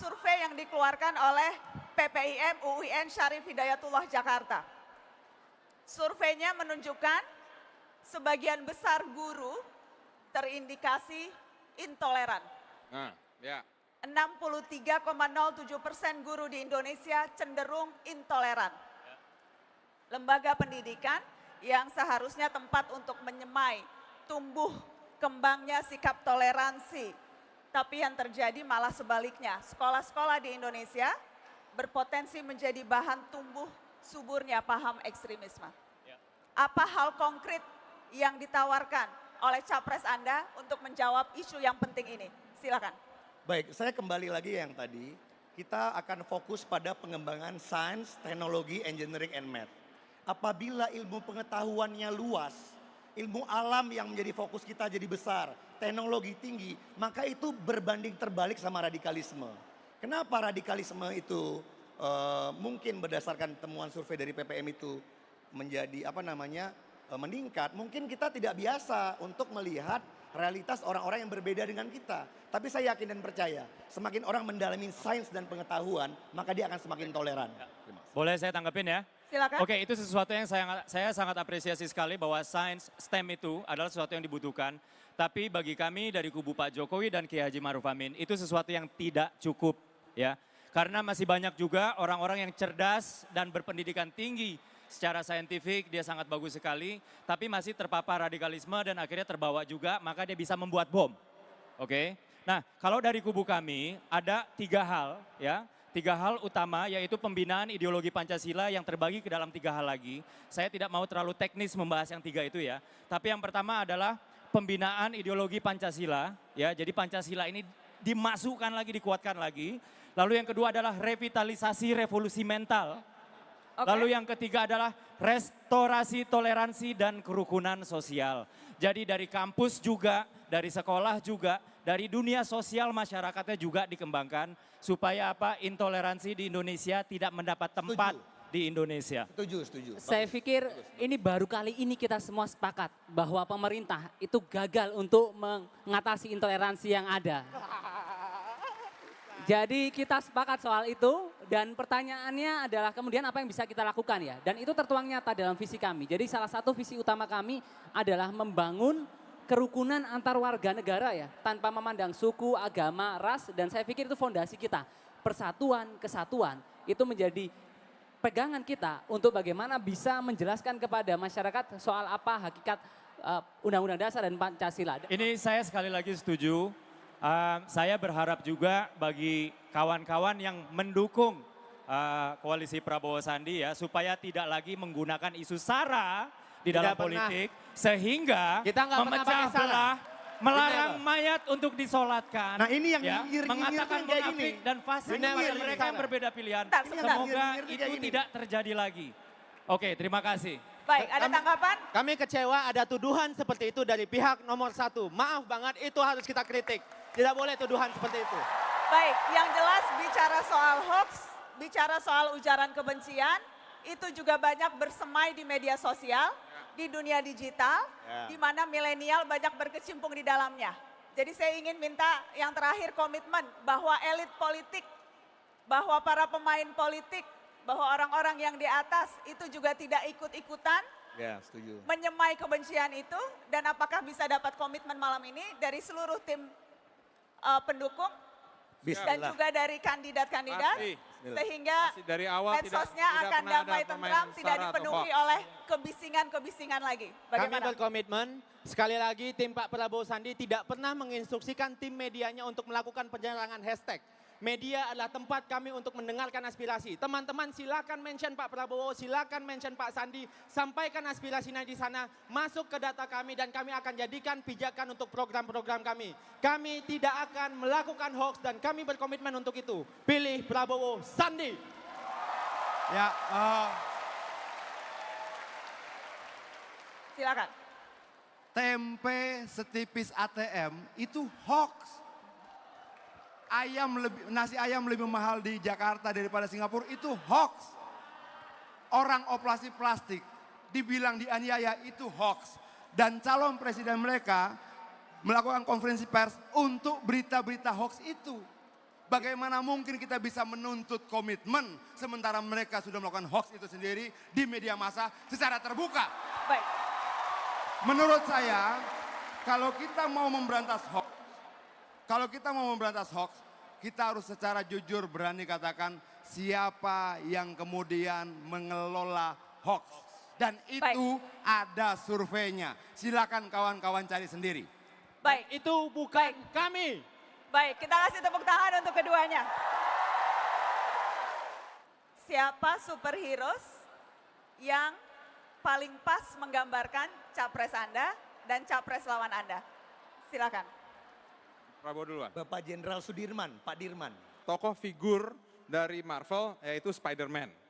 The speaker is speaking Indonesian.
survei yang dikeluarkan oleh PPIM UIN Syarif Hidayatullah Jakarta. Surveinya menunjukkan sebagian besar guru terindikasi intoleran. Nah, ya. 63,07% guru di Indonesia cenderung intoleran. Lembaga pendidikan yang seharusnya tempat untuk menyemai tumbuh kembangnya sikap toleransi. Tapi yang terjadi malah sebaliknya. Sekolah-sekolah di Indonesia berpotensi menjadi bahan tumbuh suburnya paham ekstremisme. Apa hal konkret yang ditawarkan oleh capres Anda untuk menjawab isu yang penting ini? Silakan. Baik, saya kembali lagi yang tadi. Kita akan fokus pada pengembangan sains, teknologi, engineering, and math. Apabila ilmu pengetahuannya luas, ilmu alam yang menjadi fokus kita jadi besar, teknologi tinggi, maka itu berbanding terbalik sama radikalisme. Kenapa radikalisme itu mungkin berdasarkan temuan survei dari PPM itu menjadi meningkat? Mungkin kita tidak biasa untuk melihat realitas orang-orang yang berbeda dengan kita. Tapi saya yakin dan percaya, semakin orang mendalami sains dan pengetahuan, maka dia akan semakin toleran. Boleh saya tanggapin ya? Silakan. Oke, itu sesuatu yang saya sangat apresiasi sekali bahwa sains STEM itu adalah sesuatu yang dibutuhkan. Tapi bagi kami dari kubu Pak Jokowi dan Kiai Haji Ma'ruf Amin, itu sesuatu yang tidak cukup ya. Karena masih banyak juga orang-orang yang cerdas dan berpendidikan tinggi. Secara saintifik dia sangat bagus sekali, tapi masih terpapar radikalisme dan akhirnya terbawa juga, maka dia bisa membuat bom. Oke. Nah, kalau dari kubu kami ada 3 hal ya. 3 hal utama yaitu pembinaan ideologi Pancasila yang terbagi ke dalam 3 hal lagi. Saya tidak mau terlalu teknis membahas yang 3 itu ya. Tapi yang pertama adalah pembinaan ideologi Pancasila ya. Jadi Pancasila ini dimasukkan lagi, dikuatkan lagi. Lalu yang kedua adalah revitalisasi revolusi mental. Lalu yang ketiga adalah restorasi toleransi dan kerukunan sosial. Jadi dari kampus juga, dari sekolah juga, dari dunia sosial masyarakatnya juga dikembangkan. Supaya apa? Intoleransi di Indonesia tidak mendapat tempat di Indonesia. Setuju. Saya pikir ini baru kali ini kita semua sepakat bahwa pemerintah itu gagal untuk mengatasi intoleransi yang ada. Jadi kita sepakat soal itu dan pertanyaannya adalah kemudian apa yang bisa kita lakukan ya. Dan itu tertuang nyata dalam visi kami. Jadi salah satu visi utama kami adalah membangun kerukunan antar warga negara ya. Tanpa memandang suku, agama, ras dan saya pikir itu fondasi kita. Persatuan, kesatuan itu menjadi pegangan kita untuk bagaimana bisa menjelaskan kepada masyarakat soal apa hakikat Undang-Undang Dasar dan Pancasila. Ini saya sekali lagi setuju. Saya berharap juga bagi kawan-kawan yang mendukung koalisi Prabowo Sandi ya, supaya tidak lagi menggunakan isu SARA di dalam politik, sehingga memecah belah, melarang mayat untuk disolatkan. Nah ini yang ya, nyindir mengatakan kayak gini. munafik dan fasik kepada mereka yang berbeda pilihan. Semoga itu tidak terjadi lagi. Oke, terima kasih. Baik, ada tanggapan? Kami kecewa ada tuduhan seperti itu dari pihak nomor 1. Maaf banget, itu harus kita kritik. Tidak boleh tuduhan seperti itu. Baik, yang jelas bicara soal hoax, bicara soal ujaran kebencian, itu juga banyak bersemai di media sosial, di dunia digital, di mana milenial banyak berkecimpung di dalamnya. Jadi saya ingin minta yang terakhir komitmen bahwa elit politik, bahwa para pemain politik, bahwa orang-orang yang di atas itu juga tidak ikut-ikutan menyemai kebencian itu, dan apakah bisa dapat komitmen malam ini dari seluruh tim pendukung dan juga dari kandidat-kandidat sehingga dari awal medsosnya akan damai tentram, tidak dipenuhi oleh kebisingan-kebisingan lagi. Bagaimana? Kami berkomitmen, sekali lagi tim Pak Prabowo Sandi tidak pernah menginstruksikan tim medianya untuk melakukan penyerangan hashtag. Media adalah tempat kami untuk mendengarkan aspirasi. Teman-teman silakan mention Pak Prabowo, silakan mention Pak Sandi, sampaikan aspirasinya di sana, masuk ke data kami dan kami akan jadikan pijakan untuk program-program kami. Kami tidak akan melakukan hoax dan kami berkomitmen untuk itu. Pilih Prabowo Sandi. Ya, Silakan. tempe setipis ATM itu hoax. Nasi ayam lebih mahal di Jakarta daripada Singapura itu hoax. Orang operasi plastik dibilang dianiaya itu hoax. Dan calon presiden mereka melakukan konferensi pers untuk berita-berita hoax itu. Bagaimana mungkin kita bisa menuntut komitmen sementara mereka sudah melakukan hoax itu sendiri di media massa secara terbuka. Baik. Menurut saya, kalau kita mau memberantas hoax, kita harus secara jujur berani katakan siapa yang kemudian mengelola hoax. Dan itu ada surveinya. Silakan kawan-kawan cari sendiri. Baik. Itu bukan kami. Baik, kita kasih tepuk tangan untuk keduanya. Siapa superheroes yang paling pas menggambarkan capres Anda dan capres lawan Anda? Silakan. Prabowo duluan. Bapak Jenderal Sudirman, Pak Dirman. Tokoh figur dari Marvel yaitu Spider-Man.